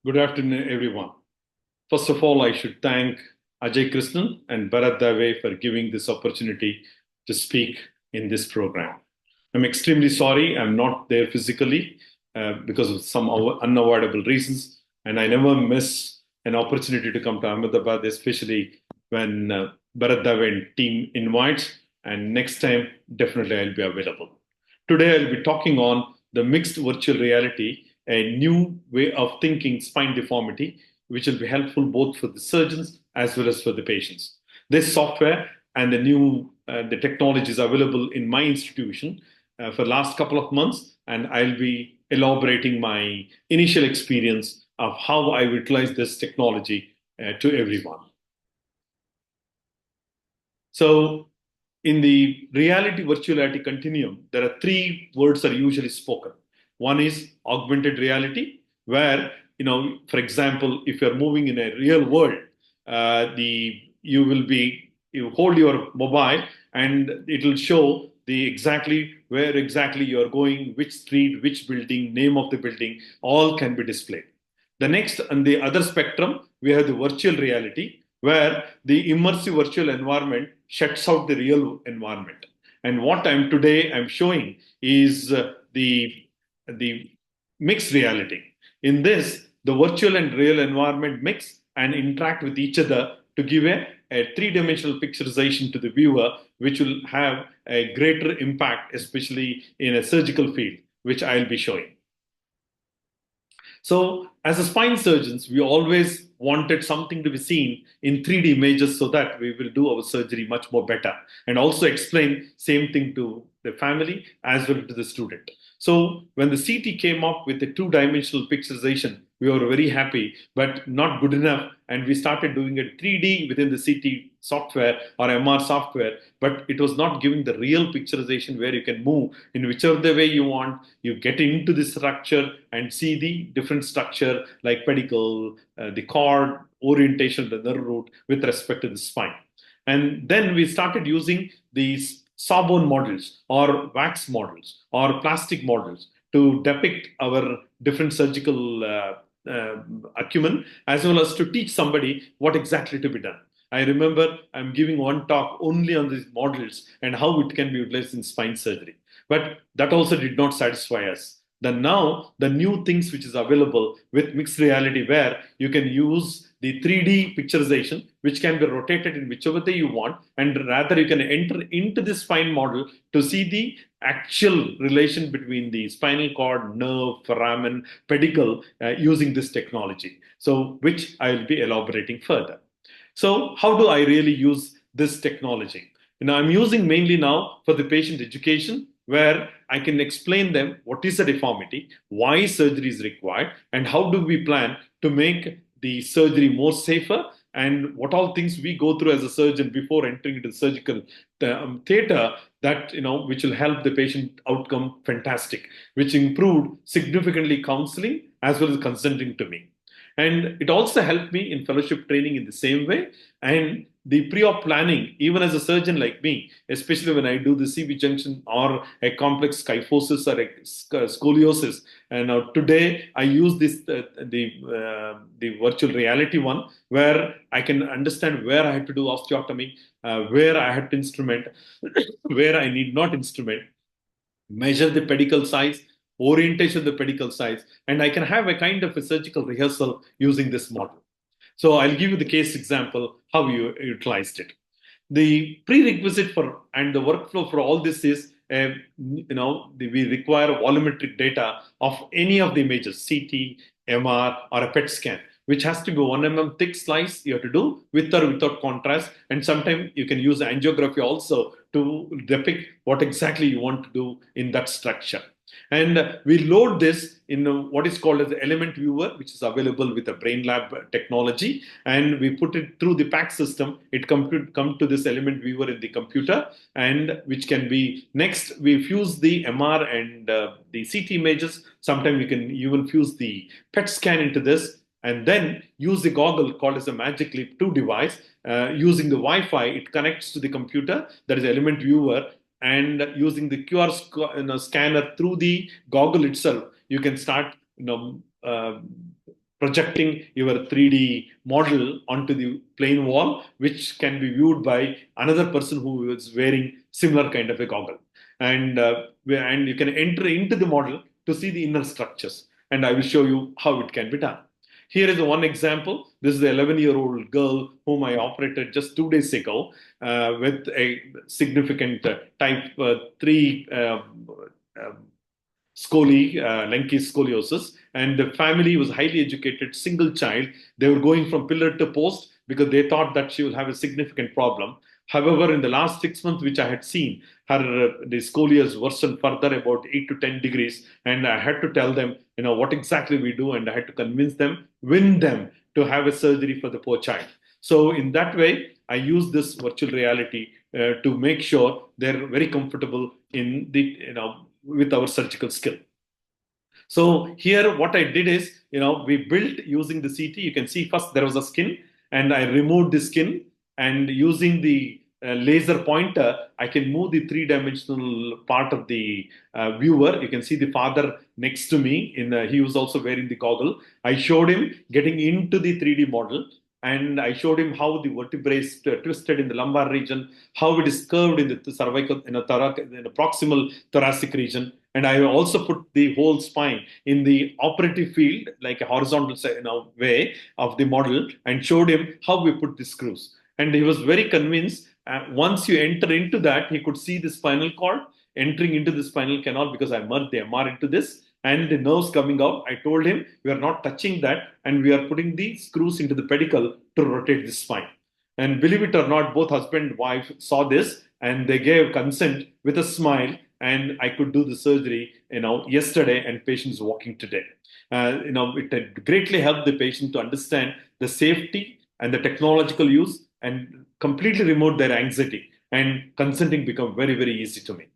Good afternoon, everyone. First of all, I should thank Ajay Krishnan and Bharat Dave for giving this opportunity to speak in this program. I'm extremely sorry I'm not there physically because of some unavoidable reasons, and I never miss an opportunity to come to Ahmedabad, especially when Bharat Dave and team invites. And next time, definitely I'll be available. Today, I'll be talking on the mixed virtual reality, a new way of thinking spine deformity, which will be helpful both for the surgeons as well as for the patients. This software and the technology is available in my institution for the last couple of months, and I'll be elaborating my initial experience of how I utilize this technology to everyone. So, in the reality virtuality continuum, there are three words that are usually spoken. One is augmented reality, where for example, if you're moving in a real world, the you will be you hold your mobile and it will show the exactly where exactly you're going, which street, which building, name of the building, all can be displayed. The next, on the other spectrum, we have the virtual reality, where the immersive virtual environment shuts out the real environment. And what I'm showing is the mixed reality. In this, the virtual and real environment mix and interact with each other to give a three-dimensional picturization to the viewer, which will have a greater impact, especially in a surgical field, which I'll be showing. So, as a spine surgeons, we always wanted something to be seen in 3D images so that we will do our surgery much more better, and also explain same thing to the family as well to the student. So, when the CT came up with the two-dimensional pixelization, we were very happy, but not good enough, and we started doing it 3D within the CT software or MR software, but it was not giving the real picturization where you can move in whichever way you want. You get into the structure and see the different structure like pedicle, the cord, orientation, the nerve root with respect to the spine. And then we started using these sawbone models or wax models or plastic models to depict our different surgical acumen, as well as to teach somebody what exactly to be done. I remember I'm giving one talk only on these models and how it can be utilized in spine surgery. But that also did not satisfy us. Then now the new things which is available with mixed reality, where you can use the 3D picturization, which can be rotated in whichever way you want, and rather you can enter into the spine model to see the actual relation between the spinal cord, nerve, foramen, pedicle using this technology. So, which I will be elaborating further. So, how do I really use this technology? I'm using mainly now for the patient education, where I can explain them what is a deformity, why surgery is required, and how do we plan to make the surgery more safer, and what all things we go through as a surgeon before entering into the surgical theater, that which will help the patient outcome fantastic, which improved significantly counseling as well as consenting to me. And it also helped me in fellowship training in the same way. And the pre-op planning, even as a surgeon like me, especially when I do the CV junction or a complex kyphosis or a scoliosis. And now today I use the virtual reality one, where I can understand where I had to do osteotomy, where I had to instrument, where I need not instrument, measure the pedicle size, orientation of the pedicle size, and I can have a kind of a surgical rehearsal using this model. So I'll give you the case example how we utilized it. The prerequisite for and the workflow for all this is, we require volumetric data of any of the images, CT, MR, or a PET scan, which has to be 1 mm thick slice you have to do with or without contrast. And sometimes you can use angiography also to depict what exactly you want to do in that structure. And we load this in what is called as the element viewer, which is available with the BrainLab technology. And we put it through the PAC system. It come to this element viewer in the computer, and which can be next. We fuse the MR and the CT images. Sometimes we can even fuse the PET scan into this, and then use the goggle called as a Magic Leap 2 device. Using the Wi-Fi, it connects to the computer, that is element viewer, and using the QR scanner through the goggle itself, you can start projecting your 3D model onto the plain wall, which can be viewed by another person who is wearing similar kind of a goggle. And you can enter into the model to see the inner structures. And I will show you how it can be done. Here is one example. This is the 11-year-old girl whom I operated just 2 days ago with a significant type 3 Lenke's scoliosis, and the family was highly educated, single child. They were going from pillar to post because they thought that she will have a significant problem. However, in the last 6 months, which I had seen, her the scoliosis worsened further about 8 to 10 degrees, and I had to tell them, what exactly we do, and I had to convince them, win them to have a surgery for the poor child. So in that way, I use this virtual reality to make sure they're very comfortable in the with our surgical skill. So here what I did is, we built using the CT. You can see first there was a skin and I removed the skin, and using the laser pointer, I can move the three-dimensional part of the viewer. You can see the father next to me. He was also wearing the goggle. I showed him getting into the 3D model, and I showed him how the vertebrae is twisted in the lumbar region, how it is curved in the cervical, in the proximal thoracic region. And I also put the whole spine in the operative field, like a horizontal way of the model, and showed him how we put the screws. And he was very convinced. Once you enter into that, he could see the spinal cord entering into the spinal canal, because I merged the MR into this, and the nerves coming out. I told him we are not touching that, and we are putting the screws into the pedicle to rotate the spine. And believe it or not, both husband and wife saw this, and they gave consent with a smile, and I could do the surgery, yesterday, and patient is walking today. It had greatly helped the patient to understand the safety and the technological use, and completely removed their anxiety, and consenting become very, very easy to me.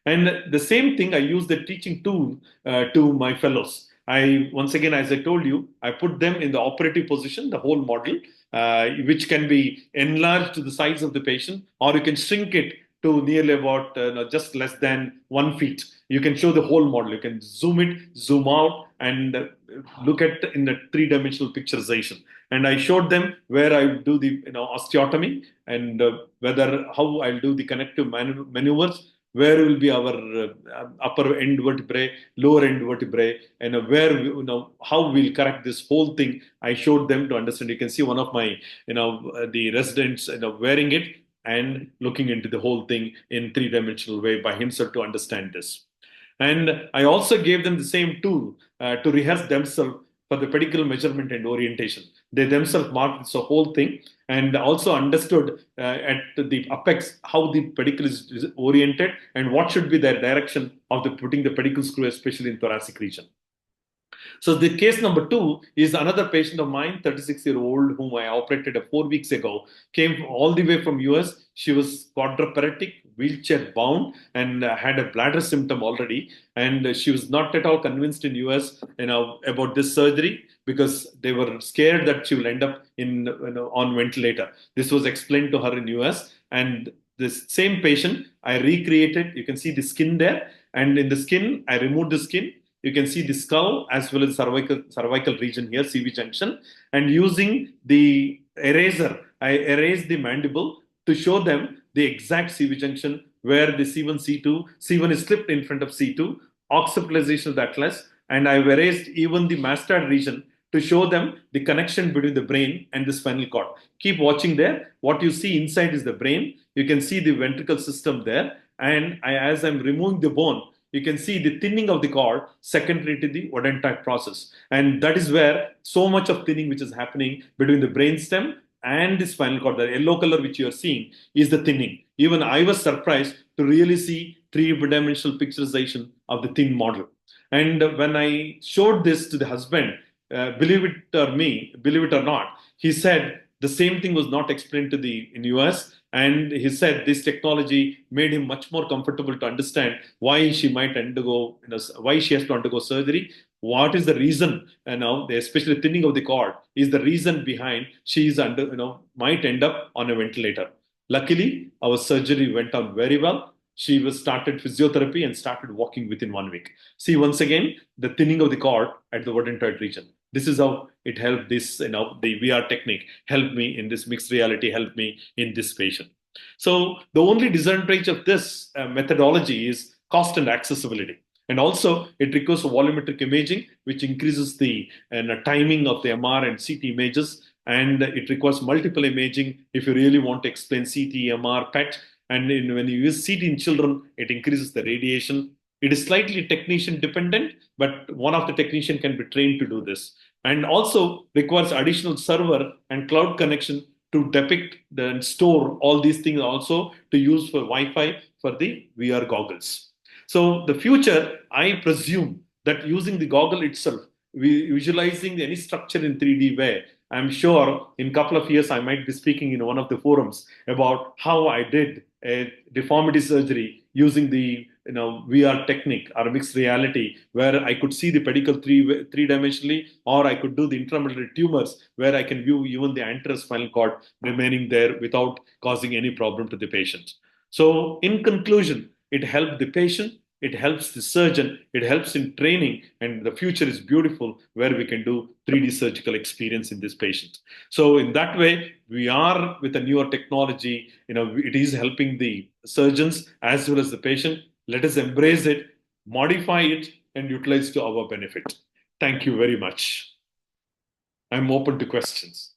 And the same thing, I use the teaching tool to my fellows. Once again, as I told you, I put them in the operative position, the whole model, which can be enlarged to the size of the patient, or you can shrink it to nearly about just less than 1 feet. You can show the whole model. You can zoom it, zoom out, and look at in the three-dimensional picturization. And I showed them where I do the osteotomy, and how I'll do the connective maneuvers, where will be our upper end vertebrae, lower end vertebrae, and how we'll correct this whole thing. I showed them to understand. You can see one of my the residents wearing it and looking into the whole thing in three-dimensional way by himself to understand this. And I also gave them the same tool to rehearse themselves for the pedicle measurement and orientation. They themselves marked the whole thing, and also understood at the apex how the pedicle is oriented and what should be their direction of putting the pedicle screw, especially in thoracic region. So the case number 2 is another patient of mine, 36-year-old, whom I operated 4 weeks ago, came all the way from US. She was quadriparetic, wheelchair bound, and had a bladder symptom already. And she was not at all convinced in US, about this surgery, because they were scared that she will end up on ventilator. This was explained to her in US, and this same patient I recreated. You can see the skin there, and in the skin I removed the skin. You can see the skull as well as cervical region here, CV junction. And using the eraser, I erased the mandible to show them the exact CV junction where the C1, C2, C1 is slipped in front of C2, occipitalization of the atlas, and I've erased even the mastad region to show them the connection between the brain and the spinal cord. Keep watching there. What you see inside is the brain. You can see the ventricle system there. And as I'm removing the bone, you can see the thinning of the cord secondary to the odontoid process. And that is where so much of thinning which is happening between the brainstem and the spinal cord. The yellow color which you are seeing is the thinning. Even I was surprised to really see three-dimensional picturization of the thin model. And when I showed this to the husband, believe it or not, he said the same thing was not explained in US. And he said this technology made him much more comfortable to understand why she might undergo, why she has to undergo surgery. What is the reason? Especially thinning of the cord is the reason behind she is might end up on a ventilator. Luckily, our surgery went on very well. She was started physiotherapy and started walking within 1 week. See, once again, the thinning of the cord at the odontoid region. This is how it helped this, the VR technique helped me in this mixed reality, helped me in this patient. So the only disadvantage of this methodology is cost and accessibility. And also, it requires volumetric imaging, which increases the timing of the MR and CT images. And it requires multiple imaging if you really want to explain CT, MR, PET. And when you use CT in children, it increases the radiation. It is slightly technician dependent, but one of the technician can be trained to do this. And also requires additional server and cloud connection to depict and store all these things, also to use for Wi-Fi for the VR goggles. So the future, I presume that using the goggle itself, visualizing any structure in 3D way, I'm sure in a couple of years I might be speaking in one of the forums about how I did a deformity surgery using the VR technique or mixed reality, where I could see the pedicle three dimensionally, or I could do the intramedullary tumors where I can view even the anterior spinal cord remaining there without causing any problem to the patient. So, in conclusion, it helped the patient, it helps the surgeon, it helps in training, and the future is beautiful where we can do 3D surgical experience in this patient. So, in that way, we are with a newer technology, it is helping the surgeons as well as the patient. Let us embrace it, modify it, and utilize to our benefit. Thank you very much. I'm open to questions.